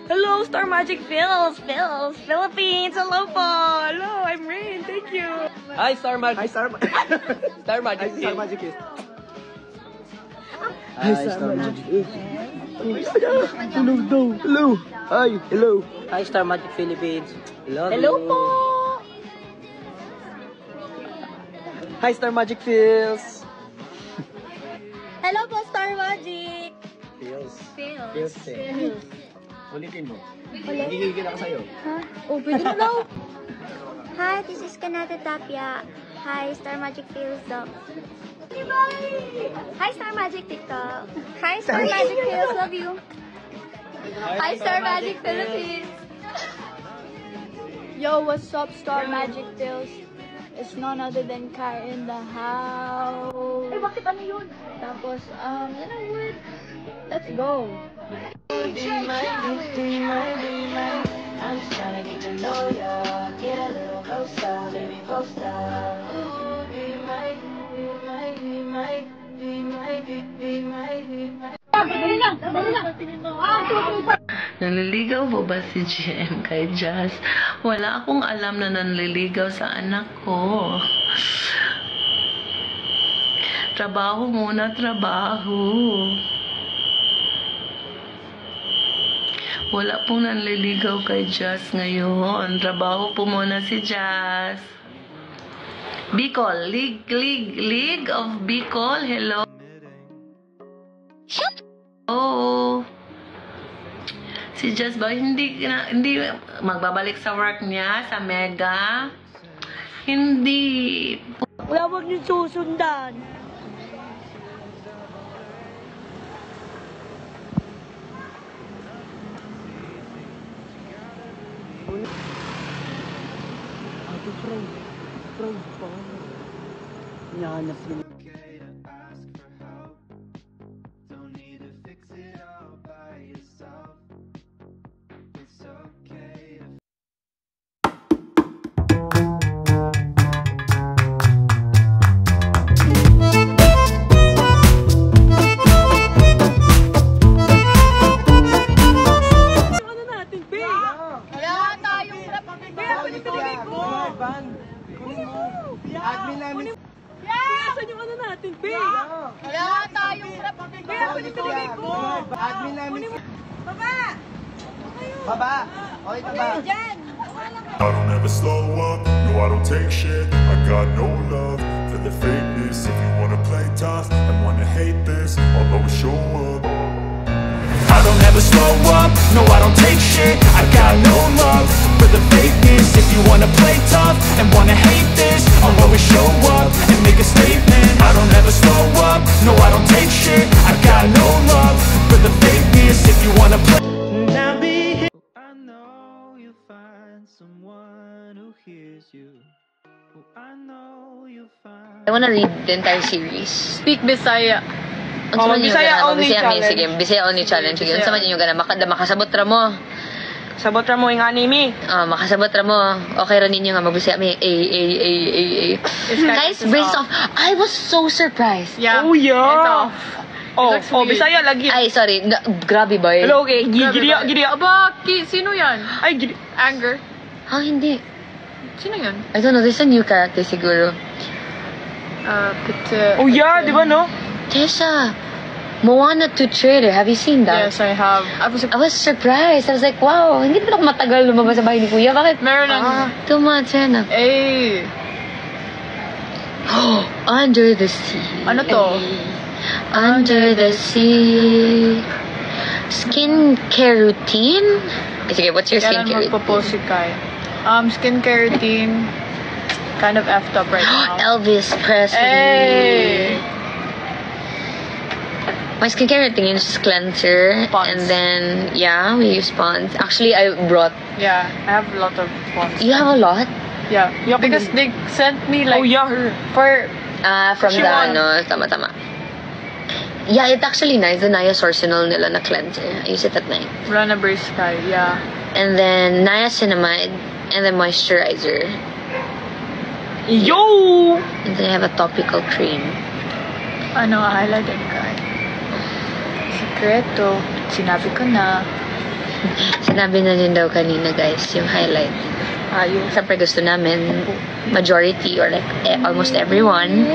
Hello, Star Magic Philippines. Hello po. Hello, I'm Rain. Thank you. Hi, Star Magic. Hi, Star Magic. Star Magic. Hi, Star Magic. Hi, Star Magic. Hello. Hi. Hello. Hi, Star Magic Philippines. Hello po. Hi, Star Magic Feels. Hello po, Star Magic. Feels. Ulitin mo. Nagigigil ako sa'yo. Oh, pwede na daw. Hi, this is Kanata Tapia. Hi, Star Magic Feels Doc. Hi, Star Magic TikTok. Hi, Star Magic Feels. Love you. Hi, Star Magic Philippines. Yo, what's up, Star Magic Feels? It's none other than Kai in the house. Eh, bakit ano yun? Tapos, you know what? Let's go. I'm just trying to get to know ya. Get a little closer, baby, closer. Ooh, be my. Nanliligaw po ba si GM kay Jazz? Wala akong alam na nanliligaw sa anak ko. Trabaho muna, trabaho. Wala pong nanliligaw kay Jazz ngayon. Trabaho po muna si Jazz. Bicol, League of Bicol, hello. Oh. Si Jazz ba hindi magbabalik sa work niya sa Mega? Hindi. Wala wag niyo susundan. Ate Frank. Hinahanap yun. Admin namin. Saan yung ano natin, Bea? Wala tayong rap. Bea, ako yung pinigay ko. Admin namin. Baba! Baba. Okay, baba. Diyan. I don't ever slow up, no I don't take shit. I got no love for the fakeness. If you wanna play tough and wanna hate this, I'll always show up. I don't ever slow up, no I don't take shit. I got no love for the fakeness. If you wanna play tough and wanna hate this, I'll always show up and make a statement. I don't ever slow up, no I don't take shit. I got no love for the fakeness. If you wanna play. Now be here. I know you'll find someone who hears you. I know you'll find. I wanna read the entire series. Speak Bisaya. Oh, Bisaya only challenge. Sige, Bisaya only challenge. Sige, unsa man inyo gana makasabot ra mo. Sabot ra mo yung anime. Makasabot ra mo. Okay ra ninyo nga magbisaya mi. Guys, brace off. I was so surprised. Yeah. Oh, yeah. Bisaya lagi. Ay, sorry. Grabe ba yun? Hello, okay. Gidiya. Aba, sino yan? Ay, Anger. Hindi. Sino yan? I don't know. There's a new character siguro. Oh, yeah. Di ba, no? Tessa, Moana 2 trailer. Have you seen that? Yes, I have. I was surprised. I was like, wow, hindi pa ako matagal lumabas sa bahay ni Kuya. Bakit? Meron lang. Tumatena. Eh. Under the sea. Ano to? Under the sea. Skincare routine? Sige, what's your skincare routine? Magpo-post si Kai. Skincare routine. Kind of effed up right now. Elvis Presley. Hey! My skincare routine is cleanser. Pond's. And then, yeah, we use Pond's. Actually, I brought... Yeah, I have a lot of Pond's. You have a lot? Yeah, because they sent me like... Oh, yeah, her. For... From She the, won. tama. Yeah, it's actually nice. The niacinamide nila na cleanser. I use it at night. Rana Brace Sky, yeah. And then, niacinamide. And then moisturizer. Yo! And then I have a topical cream. Ano, highlight and Kai. Sekreto. Sinabi ko na. Sinabi na din daw kanina, guys, yung highlight. Yung siyempre gusto namin, majority or like almost everyone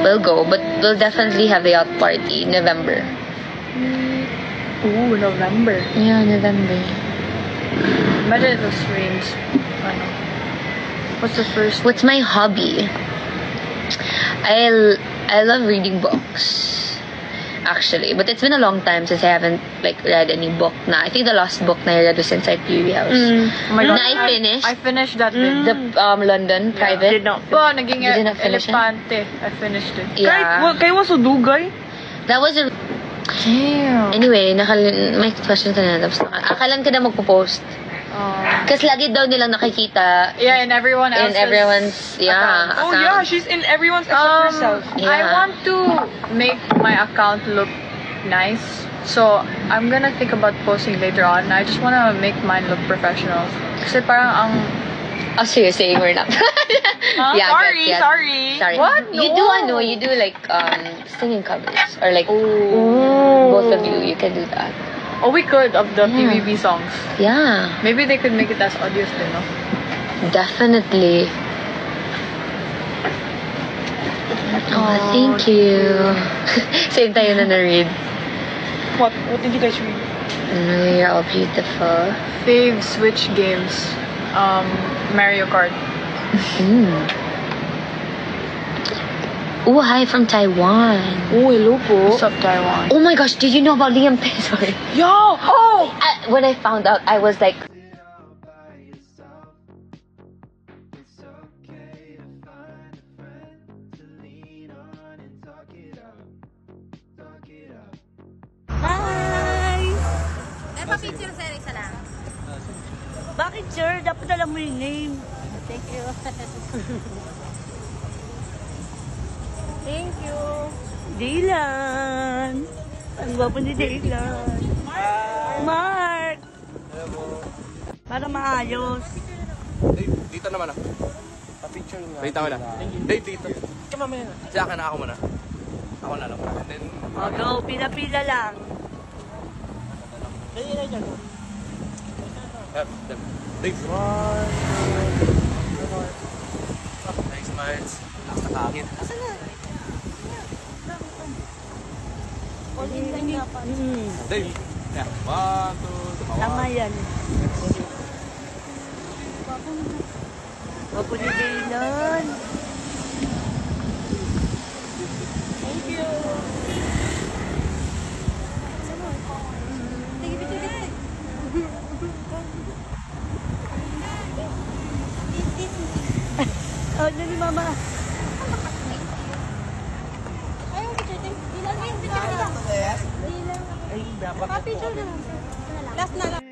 will go, but we'll definitely have the yacht party in November. Ooh, November. Yeah, November. Imagine if it rains. What's the first? What's my hobby? I love reading books. Actually, but it's been a long time since I haven't like read any book na. I think the last book na I read was Inside Theory House. Oh my God. Na I finished. I finished that bit. The London private. Did not. Po, naging You did not finish it? elepante. I finished it. Yeah. Kayo was dugay? That was a... Damn. Anyway, may question ka na. Tapos akalan ka na magpo-post. Kasi lagi daw nilang nakikita Yeah, and everyone else. in everyone's Oh yeah, she's in everyone's except herself. Yeah. I want to make my account look nice. So, I'm gonna think about posting later on. I just wanna make mine look professional. Kasi parang ang... Oh, so you're saying we're not... Yeah, Sorry. Sorry. What? You No. do like singing covers. Or like both of you can do that. Oh, we could, of the PBB songs. Yeah. Maybe they could make it as audios din, no? Definitely. Oh, thank you. Same tayo na na-read. What did you guys read? You're all beautiful. Fave Switch games. Mario Kart. Oh, hi from Taiwan. Oh, hello po. What's up, Taiwan? Oh my gosh, did you know about Liam Payne? Sorry. Yo! Oh! When I found out, I was like... Hi! Bakit, sir? Dapat alam mo yung name. Thank you. Thank you. Dylan. Ang gwapo ni Dylan. Mark. Para maayos. Dave, dito naman ah. Pa-picture nga. Wait ako na. Dave, dito. Come on, man. Sa akin na ako muna. Ako na lang. And then... O, go. Pila-pila lang. Dave. Thanks, Miles. Nakakakit. Asan na? Dave. Yeah. 1, 2, 3. Tama yan. Gwapo ni Dylan. Thank you. Oh, na ni Mama. Ay, dapat. Last na lang.